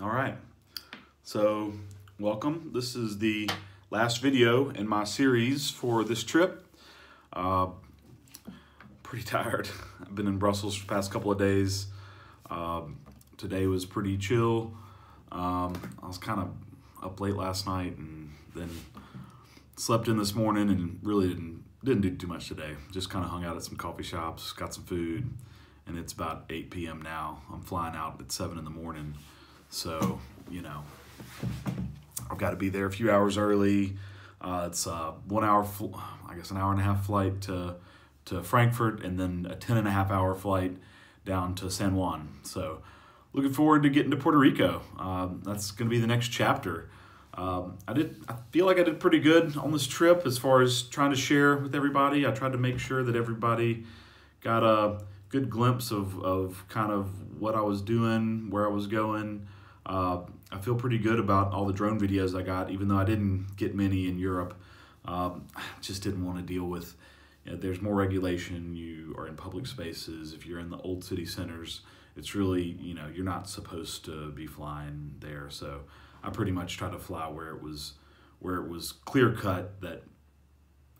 All right, so welcome. This is the last video in my series for this trip. Pretty tired. I've been in Brussels for the past couple of days. Today was pretty chill. I was kind of up late last night and then slept in this morning and really didn't do too much today. Just kind of hung out at some coffee shops, got some food, and it's about 8 p.m. now. I'm flying out at 7 in the morning. So, you know, I've got to be there a few hours early. It's a 1 hour, I guess an hour and a half flight to Frankfurt, and then a 10.5 hour flight down to San Juan. So looking forward to getting to Puerto Rico. That's going to be the next chapter. I feel like I did pretty good on this trip as far as trying to share with everybody. I tried to make sure that everybody got a good glimpse of kind of what I was doing, where I was going. I feel pretty good about all the drone videos I got, even though I didn't get many in Europe. I just didn't want to deal with, there's more regulation. You are in public spaces. If you're in the old city centers, it's really, you're not supposed to be flying there. So I pretty much tried to fly where it was clear cut that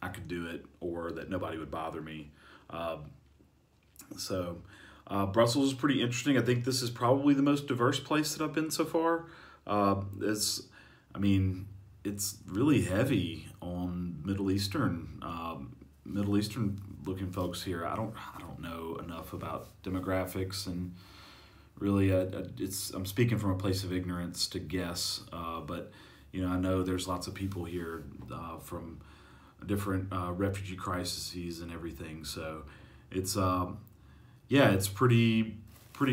I could do it or that nobody would bother me. Brussels is pretty interesting. I think this is probably the most diverse place that I've been so far. It's really heavy on Middle Eastern looking folks here. I don't know enough about demographics, and really I'm speaking from a place of ignorance to guess, but I know there's lots of people here from different refugee crises and everything. So it's it's pretty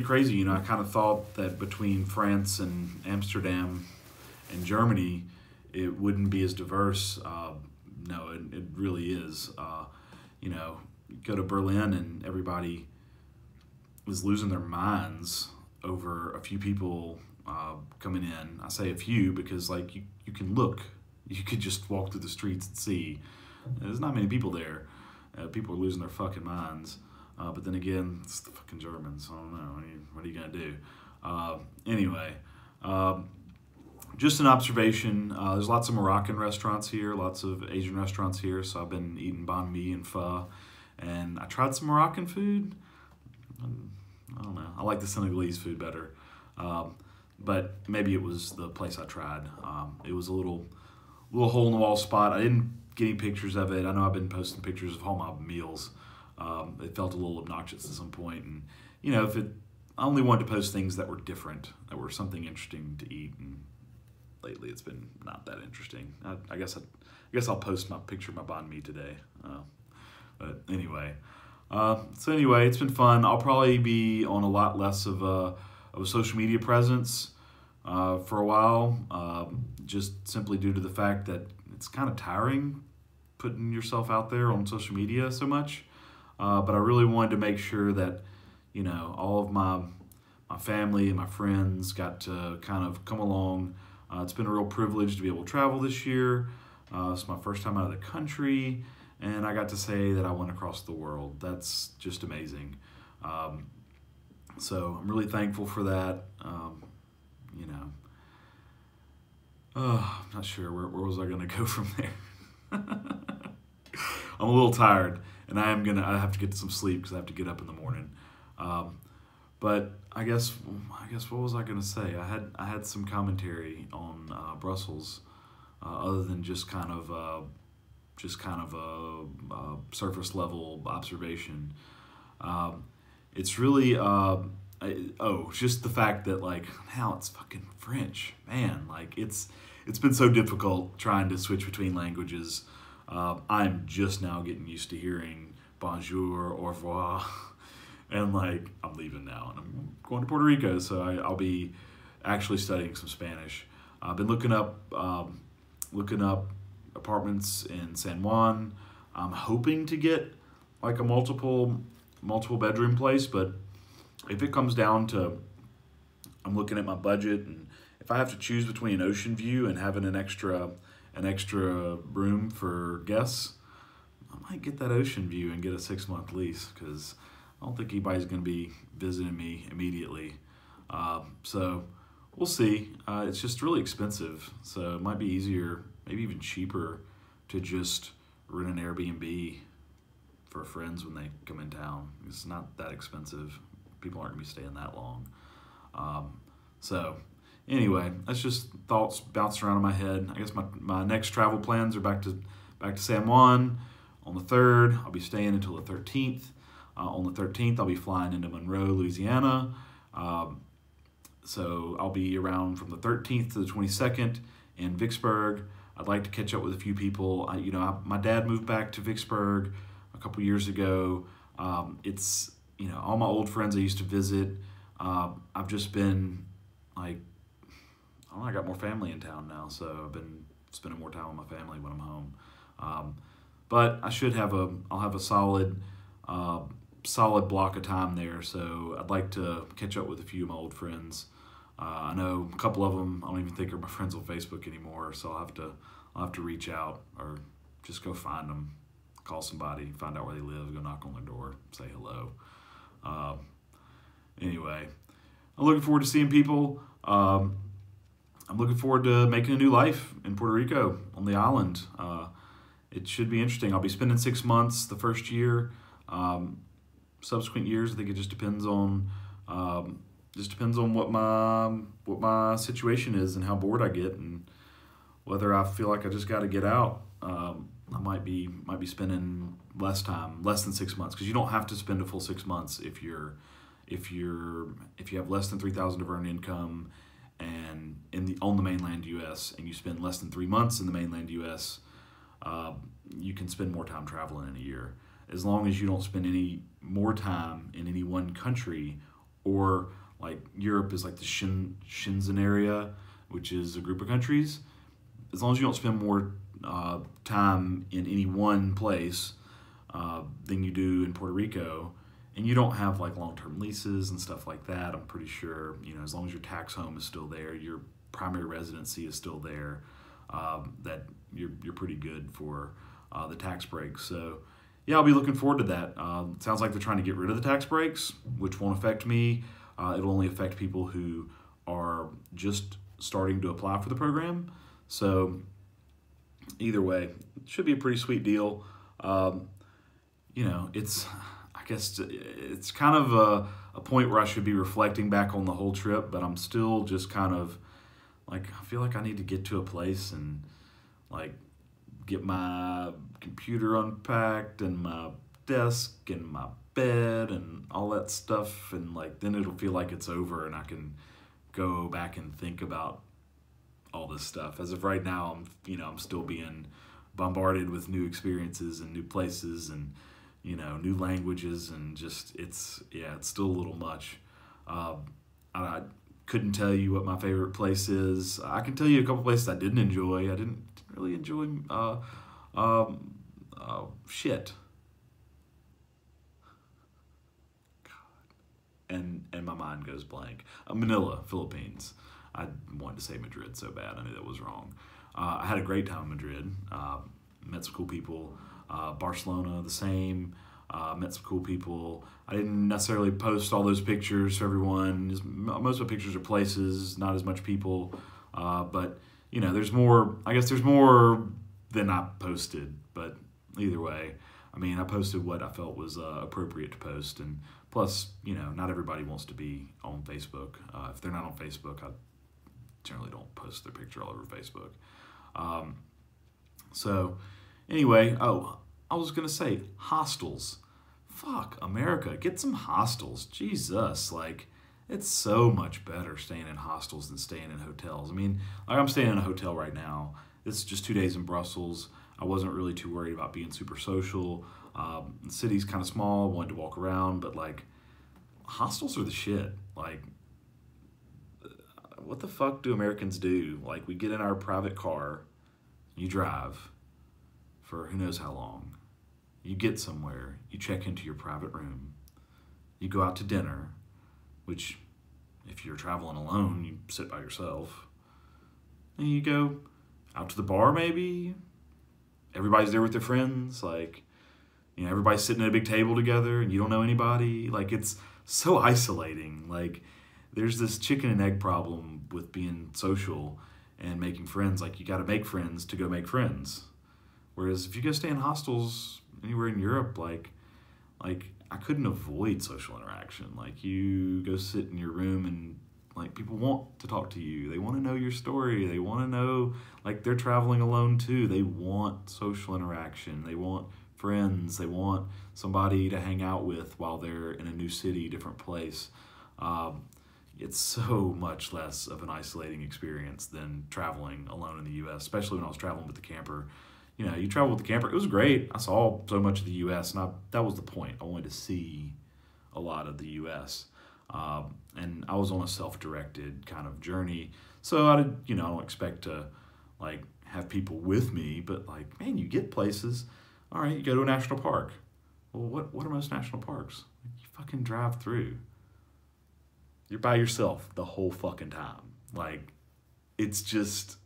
crazy. I kind of thought that between France and Amsterdam and Germany, it wouldn't be as diverse. No, it really is. You go to Berlin and everybody was losing their minds over a few people coming in. I say a few because you can look. You could just walk through the streets and see. There's not many people there. People are losing their fucking minds. But then again, it's the fucking Germans. I don't know. What are you going to do? Anyway, just an observation. There's lots of Moroccan restaurants here, lots of Asian restaurants here. So I've been eating banh mi and pho. And I tried some Moroccan food. I don't know. I like the Senegalese food better. But maybe it was the place I tried. It was a little hole-in-the-wall spot. I didn't get any pictures of it. I know I've been posting pictures of all my meals. It felt a little obnoxious at some point, and I only wanted to post things that were different, that were something interesting to eat. And lately, it's been not that interesting. I guess I'll post my picture of my banh mi today. But anyway, it's been fun. I'll probably be on a lot less of a social media presence for a while, just simply due to the fact that it's kind of tiring putting yourself out there on social media so much. But I really wanted to make sure that, all of my family and my friends got to kind of come along. It's been a real privilege to be able to travel this year. It's my first time out of the country, and I got to say that I went across the world. That's just amazing. So I'm really thankful for that. I'm not sure where was I going to go from there. I'm a little tired. And I have to get some sleep because I have to get up in the morning. But I guess what was I gonna say? I had some commentary on Brussels, other than just kind of a surface level observation. It's really just the fact that now it's fucking French, man. It's been so difficult trying to switch between languages. I'm just now getting used to hearing bonjour, au revoir, and I'm leaving now and I'm going to Puerto Rico, so I'll be actually studying some Spanish. I've been looking up apartments in San Juan. I'm hoping to get a multiple bedroom place, but if it comes down to, I'm looking at my budget, and if I have to choose between an ocean view and having an extra room for guests, I might get that ocean view and get a 6-month lease, because I don't think anybody's going to be visiting me immediately. So we'll see. It's just really expensive, so it might be easier, maybe even cheaper, to just rent an Airbnb for friends when they come in town. It's not that expensive. People aren't gonna be staying that long. So anyway, that's just thoughts bouncing around in my head. I guess my next travel plans are back to San Juan on the 3rd. I'll be staying until the 13th. On the 13th, I'll be flying into Monroe, Louisiana. So I'll be around from the 13th to the 22nd in Vicksburg. I'd like to catch up with a few people. My dad moved back to Vicksburg a couple years ago. It's, all my old friends I used to visit. I've just been like, I got more family in town now, so I've been spending more time with my family when I'm home. But I'll have a solid block of time there, so I'd like to catch up with a few of my old friends. I know a couple of them I don't even think are my friends on Facebook anymore, so I'll have to reach out or just go find them, call somebody, find out where they live, go knock on their door, say hello. Anyway, I'm looking forward to seeing people. I'm looking forward to making a new life in Puerto Rico on the island. It should be interesting. I'll be spending 6 months the first year. Subsequent years, I think it just depends on what my situation is and how bored I get and whether I feel like I just got to get out. I might be spending less time, less than 6 months, because you don't have to spend a full 6 months if you have less than $3,000 of earned income and on the mainland U.S. and you spend less than 3 months in the mainland U.S. You can spend more time traveling in a year, as long as you don't spend any more time in any one country, or like Europe is like the Schengen area, which is a group of countries. As long as you don't spend more time in any one place than you do in Puerto Rico, and you don't have like long-term leases and stuff like that, I'm pretty sure, as long as your tax home is still there, your primary residency is still there, that you're pretty good for the tax breaks. So yeah, I'll be looking forward to that. It sounds like they're trying to get rid of the tax breaks, which won't affect me. It'll only affect people who are just starting to apply for the program. So either way, it should be a pretty sweet deal. I guess it's kind of a point where I should be reflecting back on the whole trip, but I'm still just kind of like, I feel like I need to get to a place and like get my computer unpacked and my desk and my bed and all that stuff, and like then it'll feel like it's over and I can go back and think about all this stuff. As of right now, I'm still being bombarded with new experiences and new places and new languages, and just it's still a little much. I couldn't tell you what my favorite place is. I can tell you a couple places I didn't enjoy. I didn't really enjoy shit. And my mind goes blank. Manila, Philippines. I wanted to say Madrid so bad. I knew that was wrong. I had a great time in Madrid. Met some cool people. Barcelona, the same. Met some cool people. I didn't necessarily post all those pictures for everyone. Most of the pictures are places, not as much people. But, there's more. I guess there's more than I posted. But either way, I posted what I felt was appropriate to post. And plus, not everybody wants to be on Facebook. If they're not on Facebook, I generally don't post their picture all over Facebook. So anyway, I was going to say hostels. Fuck, America, get some hostels. Jesus, like, it's so much better staying in hostels than staying in hotels. I'm staying in a hotel right now. It's just 2 days in Brussels. I wasn't really too worried about being super social. The city's kind of small, wanted to walk around, but like, hostels are the shit. Like, what the fuck do Americans do? Like, we get in our private car, you drive for who knows how long. You get somewhere, you check into your private room, you go out to dinner, which if you're traveling alone, you sit by yourself. And you go out to the bar maybe. Everybody's there with their friends, like, everybody's sitting at a big table together and you don't know anybody. Like, it's so isolating. Like, there's this chicken and egg problem with being social and making friends. Like, you got to make friends to go make friends. Whereas if you go stay in hostels anywhere in Europe, like I couldn't avoid social interaction. Like, you go sit in your room and like people want to talk to you. They want to know your story. They want to know, like, they're traveling alone too. They want social interaction. They want friends. They want somebody to hang out with while they're in a new city, different place. It's so much less of an isolating experience than traveling alone in the U.S., especially when I was traveling with the camper. You know, you travel with the camper. It was great. I saw so much of the U.S., and that was the point. I wanted to see a lot of the U.S., and I was on a self-directed kind of journey. So I don't expect to, like, have people with me, but, like, man, you get places. All right, you go to a national park. Well, what are most national parks? You fucking drive through. You're by yourself the whole fucking time. Like, it's just,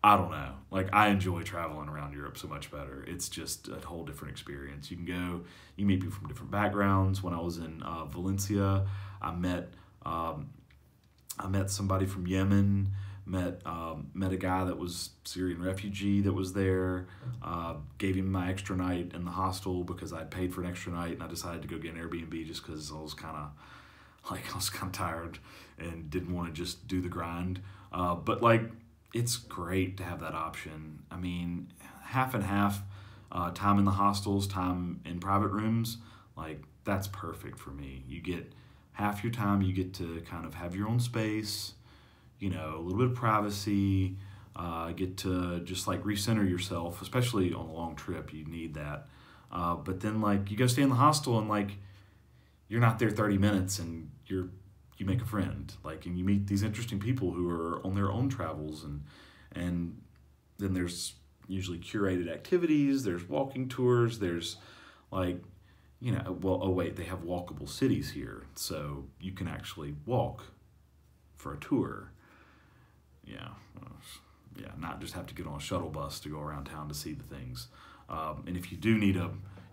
I don't know. Like, I enjoy traveling around Europe so much better. It's just a whole different experience. You can go, you meet people from different backgrounds. When I was in Valencia, I met somebody from Yemen, met a guy that was Syrian refugee that was there, gave him my extra night in the hostel because I'd paid for an extra night, and I decided to go get an Airbnb just because I was kind of tired and didn't want to just do the grind. But, like, it's great to have that option. I mean, half and half, time in the hostels, time in private rooms, like, that's perfect for me. You get half your time, you get to kind of have your own space, you know, a little bit of privacy, get to just, like, recenter yourself, especially on a long trip. You need that. But then, like, you go stay in the hostel and, like, you're not there 30 minutes and you make a friend, like, and you meet these interesting people who are on their own travels, and then there's usually curated activities, there's walking tours, there's, like, you know, well, oh wait, they have walkable cities here, so you can actually walk for a tour. Yeah, not just have to get on a shuttle bus to go around town to see the things. And if you do need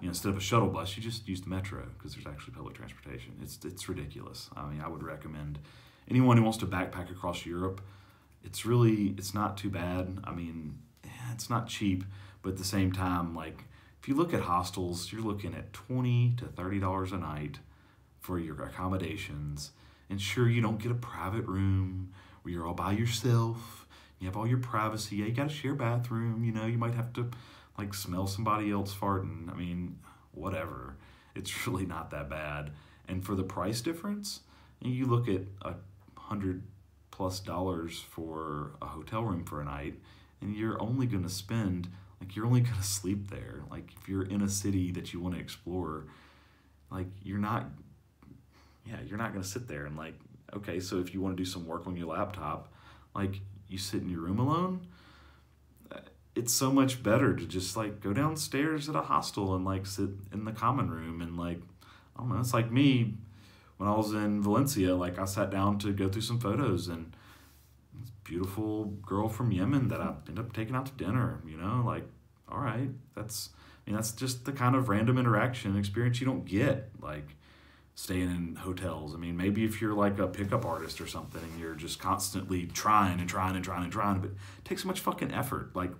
instead of a shuttle bus, you just use the metro because there's actually public transportation. It's ridiculous. I mean, I would recommend anyone who wants to backpack across Europe. It's not too bad. I mean, it's not cheap, but at the same time, like, if you look at hostels, you're looking at $20 to $30 a night for your accommodations. And sure, you don't get a private room where you're all by yourself. You have all your privacy. Yeah, you got to share a bathroom. You know, you might have to, like, smell somebody else farting. I mean, whatever. It's really not that bad. And for the price difference, you look at $100+ for a hotel room for a night, and you're only going to spend, like, you're only going to sleep there. Like, if you're in a city that you want to explore, like, you're not going to sit there and, like, okay, so if you want to do some work on your laptop, like, you sit in your room alone, it's so much better to just, like, go downstairs at a hostel and, like, sit in the common room and, like, I don't know, it's like me when I was in Valencia. Like, I sat down to go through some photos, and this beautiful girl from Yemen that I ended up taking out to dinner, you know, like, all right, that's just the kind of random interaction experience you don't get, like, staying in hotels. I mean, maybe if you're, like, a pickup artist or something and you're just constantly trying, but it takes so much fucking effort. Like,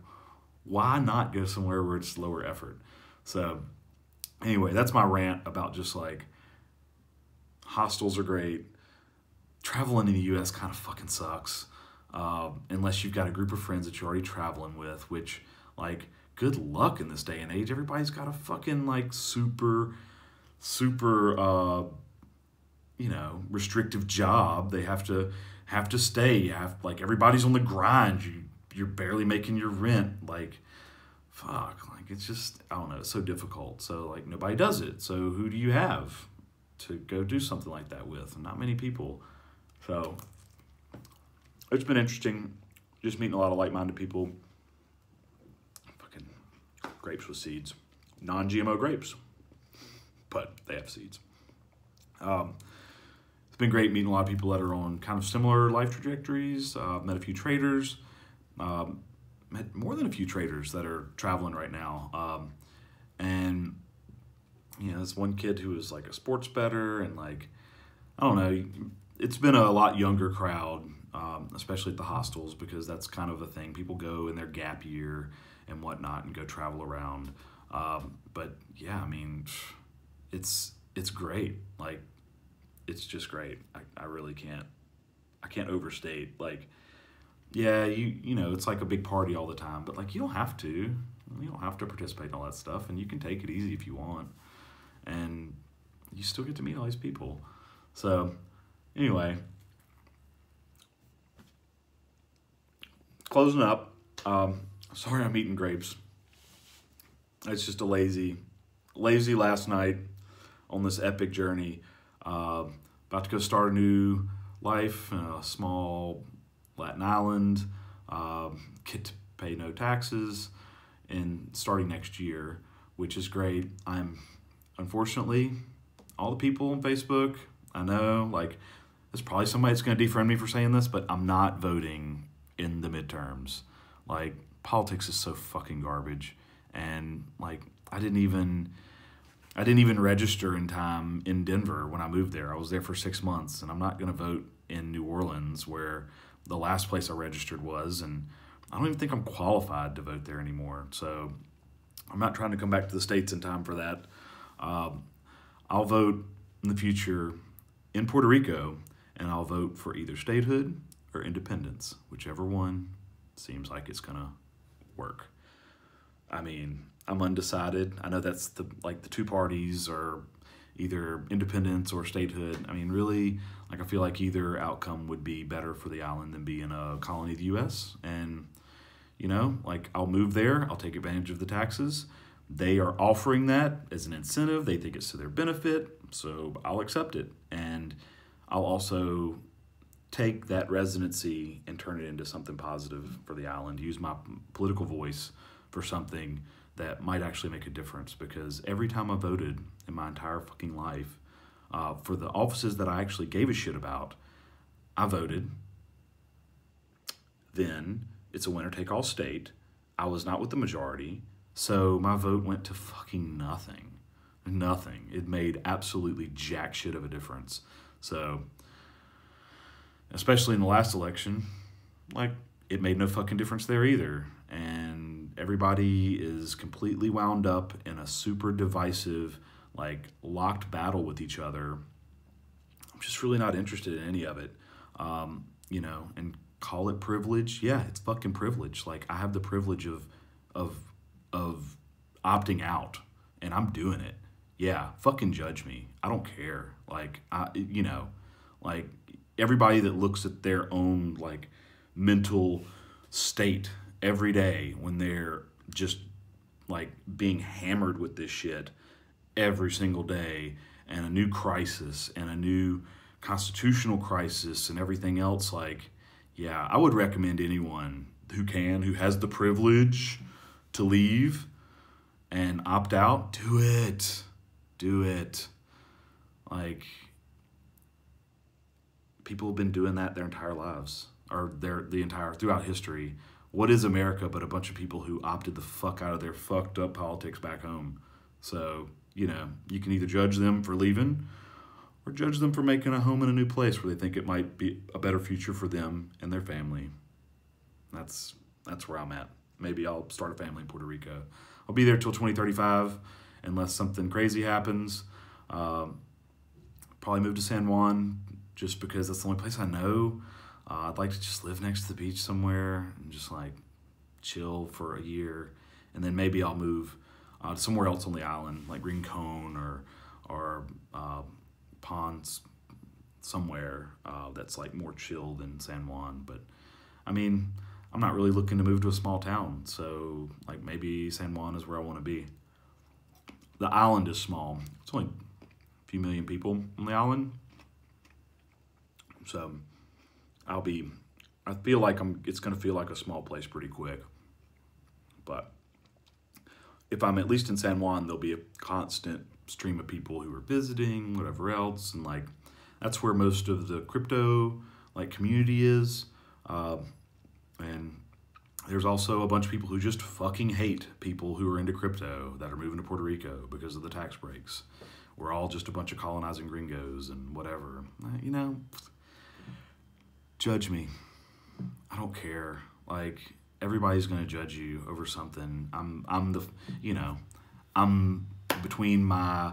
why not go somewhere where it's lower effort? So anyway, that's my rant about just, like, hostels are great. Traveling in the U.S. kind of fucking sucks. Unless you've got a group of friends that you're already traveling with, which, like, good luck in this day and age. Everybody's got a fucking, like, super, restrictive job. They have to stay. Everybody's on the grind. You're barely making your rent. Like, fuck. Like, it's just, I don't know. It's so difficult. So, like, nobody does it. So who do you have to go do something like that with? Not many people. So it's been interesting just meeting a lot of like-minded people. Fucking grapes with seeds. Non-GMO grapes. But they have seeds. It's been great meeting a lot of people that are on kind of similar life trajectories. Met a few traders. Met more than a few traders that are traveling right now. And, you know, this one kid who was, like, a sports bettor, and, like, I don't know, it's been a lot younger crowd, especially at the hostels, because that's kind of a thing. People go in their gap year and whatnot and go travel around. But yeah, I mean, it's great. Like, it's just great. I really I can't overstate. Like, yeah, you know, it's like a big party all the time, but like, you don't have to. You don't have to participate in all that stuff, and you can take it easy if you want. And you still get to meet all these people. So, anyway, closing up. Sorry I'm eating grapes. It's just a lazy last night on this epic journey. About to go start a new life in a small Latin island. Get to pay no taxes and starting next year, which is great. Unfortunately, all the people on Facebook, I know, like, there's probably somebody that's going to defriend me for saying this, but I'm not voting in the midterms. Like, politics is so fucking garbage. And, like, I didn't even register in time in Denver when I moved there. I was there for 6 months, and I'm not going to vote in New Orleans, where the last place I registered was, and I don't even think I'm qualified to vote there anymore. So I'm not trying to come back to the States in time for that. I'll vote in the future in Puerto Rico, and I'll vote for either statehood or independence, whichever one seems like it's gonna work. I mean, I'm undecided. I know that's the two parties are either independence or statehood. I mean, really, like, I feel like either outcome would be better for the island than being a colony of the U.S. And, you know, like, I'll move there. I'll take advantage of the taxes. They are offering that as an incentive. They think it's to their benefit, so I'll accept it. And I'll also take that residency and turn it into something positive for the island, use my political voice for something that might actually make a difference, because every time I voted in my entire fucking life for the offices that I actually gave a shit about, I voted. Then it's a winner-take-all state. I was not with the majority, so my vote went to fucking nothing. Nothing. It made absolutely jack shit of a difference. So, especially in the last election, like, it made no fucking difference there either. And everybody is completely wound up in a super divisive, like, locked battle with each other. I'm just really not interested in any of it. You know, and call it privilege. Yeah, it's fucking privilege. Like, I have the privilege of opting out, and I'm doing it. Yeah, fucking judge me. I don't care. Like, you know, like, everybody that looks at their own, like, mental state every day when they're just, like, being hammered with this shit every single day, and a new crisis and a new constitutional crisis and everything else, like, yeah, I would recommend anyone who has the privilege to leave and opt out, do it. Do it. Like, people have been doing that their entire lives, or throughout history. What is America but a bunch of people who opted the fuck out of their fucked up politics back home? So, you know, you can either judge them for leaving or judge them for making a home in a new place where they think it might be a better future for them and their family. That's where I'm at. Maybe I'll start a family in Puerto Rico. I'll be there till 2035 unless something crazy happens. Probably move to San Juan just because that's the only place I know. I'd like to just live next to the beach somewhere and just, like, chill for a year. And then maybe I'll move somewhere else on the island, like Rincon or Ponds, somewhere that's, like, more chill than San Juan. But, I mean, I'm not really looking to move to a small town. So, like, maybe San Juan is where I want to be. The island is small. It's only a few million people on the island. So I feel like it's going to feel like a small place pretty quick. But if I'm at least in San Juan, there'll be a constant stream of people who are visiting, whatever else. And, like, that's where most of the crypto, like, community is. And there's also a bunch of people who just fucking hate people who are into crypto that are moving to Puerto Rico because of the tax breaks. We're all just a bunch of colonizing gringos and whatever. You know, judge me. I don't care. Like, everybody's gonna judge you over something. I'm the, you know, I'm between my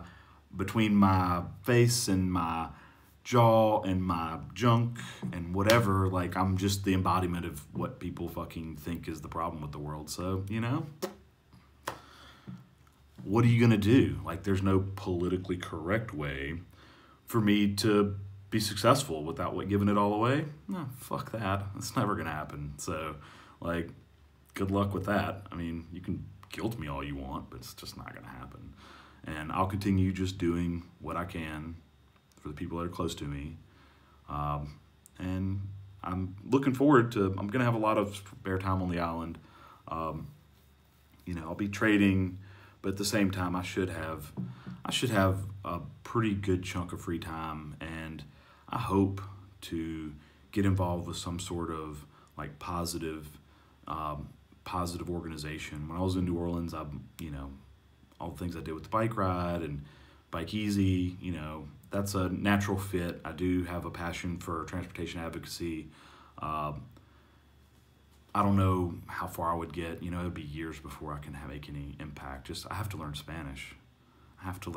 face and my jaw and my junk and whatever. Like, I'm just the embodiment of what people fucking think is the problem with the world. So, you know, what are you gonna do? Like, there's no politically correct way for me to be successful without giving it all away. No, fuck that. It's never gonna happen. So, like, good luck with that. I mean, you can guilt me all you want, but it's just not gonna happen. And I'll continue just doing what I can for the people that are close to me. And I'm looking forward to, I'm gonna have a lot of spare time on the island. You know, I'll be trading, but at the same time, I should have a pretty good chunk of free time, and I hope to get involved with some sort of like positive organization. When I was in New Orleans, you know, all the things I did with the bike ride and Bike Easy, you know, that's a natural fit. I do have a passion for transportation advocacy. I don't know how far I would get. You know, it'd be years before I can make any impact. I have to learn Spanish. I have to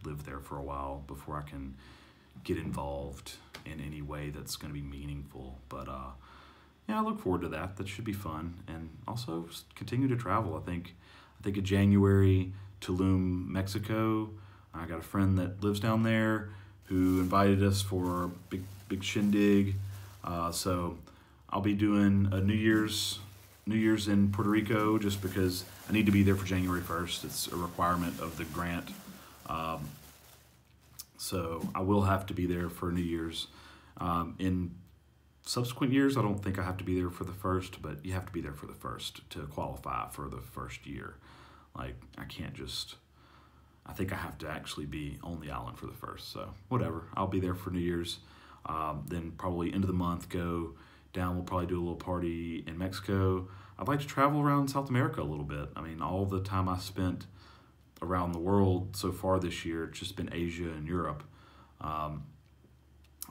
live there for a while before I can get involved in any way that's going to be meaningful. But yeah, I look forward to that. That should be fun, and also continue to travel. I think in January, Tulum, Mexico. I got a friend that lives down there who invited us for a big shindig. So I'll be doing a New Year's in Puerto Rico just because I need to be there for January 1st. It's a requirement of the grant. So I will have to be there for New Year's. In subsequent years, I don't think I have to be there for the first, but you have to be there for the first to qualify for the first year. Like, I think I have to actually be on the island for the first. So whatever, I'll be there for New Year's. Then probably end of the month, go down. We'll probably do a little party in Mexico. I'd like to travel around South America a little bit. I mean, all the time I spent around the world so far this year, it's just been Asia and Europe. I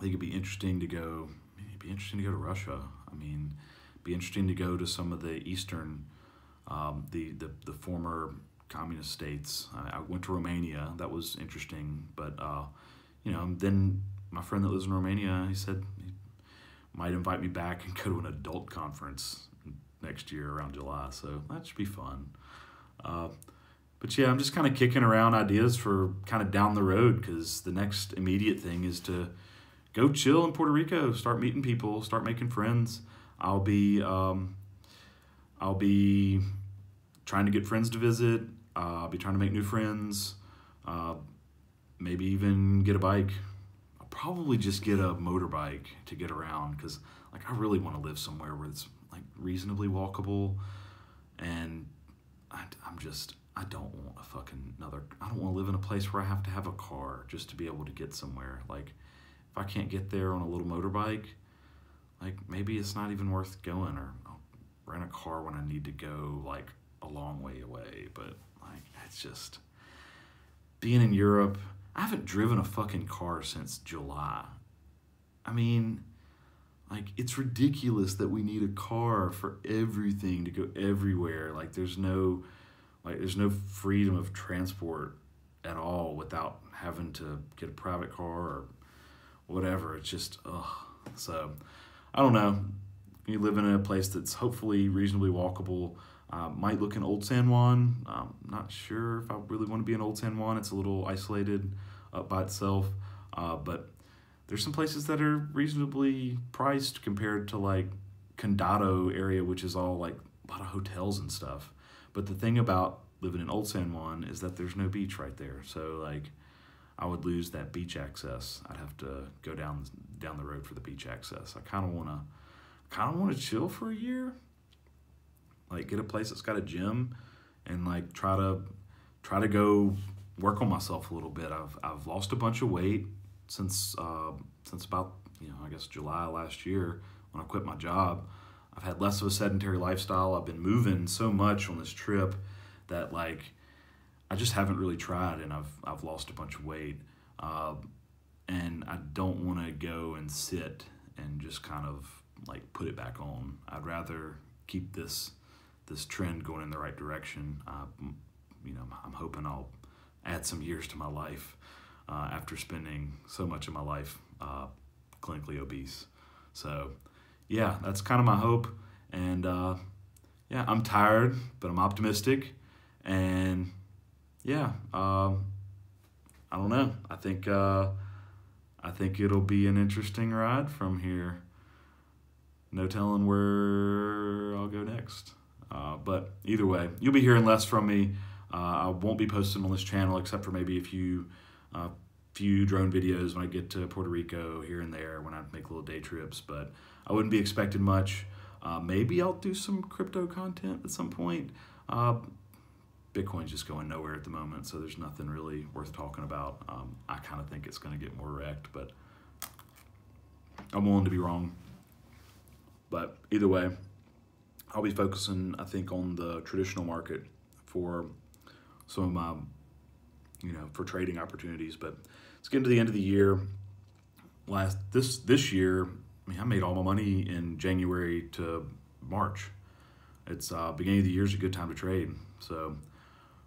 think it'd be interesting to go. It'd be interesting to go to Russia. I mean, it'd be interesting to go to some of the eastern, the former communist states. I went to Romania. That was interesting. But you know, then my friend that lives in Romania, he said he might invite me back and go to an adult conference next year around July. So that should be fun. But yeah, I'm just kind of kicking around ideas for kind of down the road, because the next immediate thing is to go chill in Puerto Rico, start meeting people, start making friends. I'll be trying to get friends to visit. I'll be trying to make new friends. Maybe even get a bike. I'll probably just get a motorbike to get around, because like I really want to live somewhere where it's like reasonably walkable, and I don't want I don't want to live in a place where I have to have a car just to be able to get somewhere. Like, if I can't get there on a little motorbike, like maybe it's not even worth going, or I'll rent a car when I need to go like a long way away. But like, it's just being in Europe. I haven't driven a fucking car since July. I mean, like, it's ridiculous that we need a car for everything to go everywhere. Like, there's no freedom of transport at all without having to get a private car or whatever. It's just, ugh. So, I don't know. You live in a place that's hopefully reasonably walkable. Might look in Old San Juan. Not sure if I really want to be in Old San Juan. It's a little isolated up by itself. But there's some places that are reasonably priced compared to like Condado area, which is all like a lot of hotels and stuff. But the thing about living in Old San Juan is that there's no beach right there. So like, I would lose that beach access. I'd have to go down the road for the beach access. I kind of want to chill for a year. Like, get a place that's got a gym, and like try to go work on myself a little bit. I've lost a bunch of weight since about, I guess July last year when I quit my job. I've had less of a sedentary lifestyle. I've been moving so much on this trip that like I just haven't really tried, and I've lost a bunch of weight. And I don't want to go and sit and just kind of like put it back on. I'd rather keep this trend going in the right direction. You know, I'm hoping I'll add some years to my life after spending so much of my life clinically obese. So yeah, that's kind of my hope. And yeah, I'm tired, but I'm optimistic. And yeah, I don't know. I think it'll be an interesting ride from here. No telling where I'll go next. But either way, you'll be hearing less from me. I won't be posting on this channel except for maybe a few drone videos when I get to Puerto Rico here and there when I make little day trips. But I wouldn't be expecting much. Maybe I'll do some crypto content at some point. Bitcoin's just going nowhere at the moment, so there's nothing really worth talking about. I kind of think it's going to get more wrecked, but I'm willing to be wrong. But either way, I'll be focusing, I think, on the traditional market for some of my, you know, for trading opportunities. But it's getting to the end of the year. This year, I mean, I made all my money in January to March. It's beginning of the year is a good time to trade. So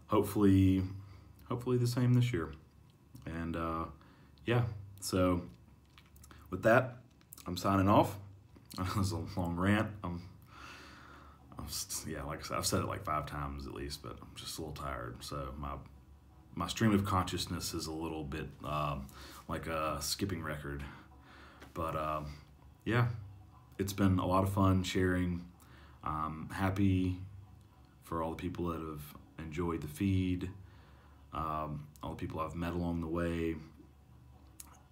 hopefully the same this year. And yeah, so with that, I'm signing off. That was a long rant. Yeah, like I said, I've said it like 5 times at least, but I'm just a little tired. So my stream of consciousness is a little bit like a skipping record. But yeah, it's been a lot of fun sharing. I'm happy for all the people that have enjoyed the feed, all the people I've met along the way.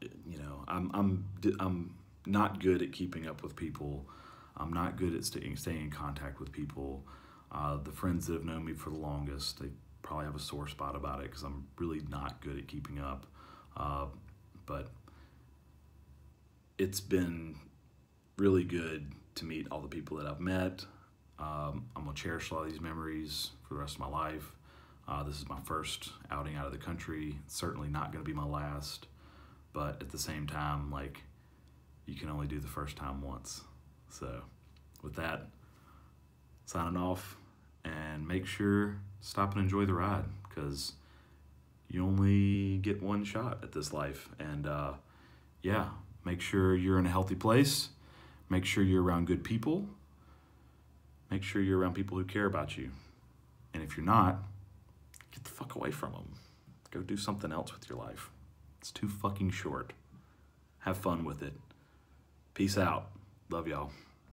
You know, I'm not good at keeping up with people. I'm not good at staying in contact with people. The friends that have known me for the longest, they probably have a sore spot about it because I'm really not good at keeping up. But it's been really good to meet all the people that I've met. I'm gonna cherish a lot of these memories for the rest of my life. This is my first outing out of the country. It's certainly not gonna be my last, but at the same time, like, you can only do the first time once. So with that, signing off, and make sure stop and enjoy the ride, because you only get one shot at this life. And yeah, make sure you're in a healthy place. Make sure you're around good people. Make sure you're around people who care about you. And if you're not, get the fuck away from them. Go do something else with your life. It's too fucking short. Have fun with it. Peace out. Love y'all.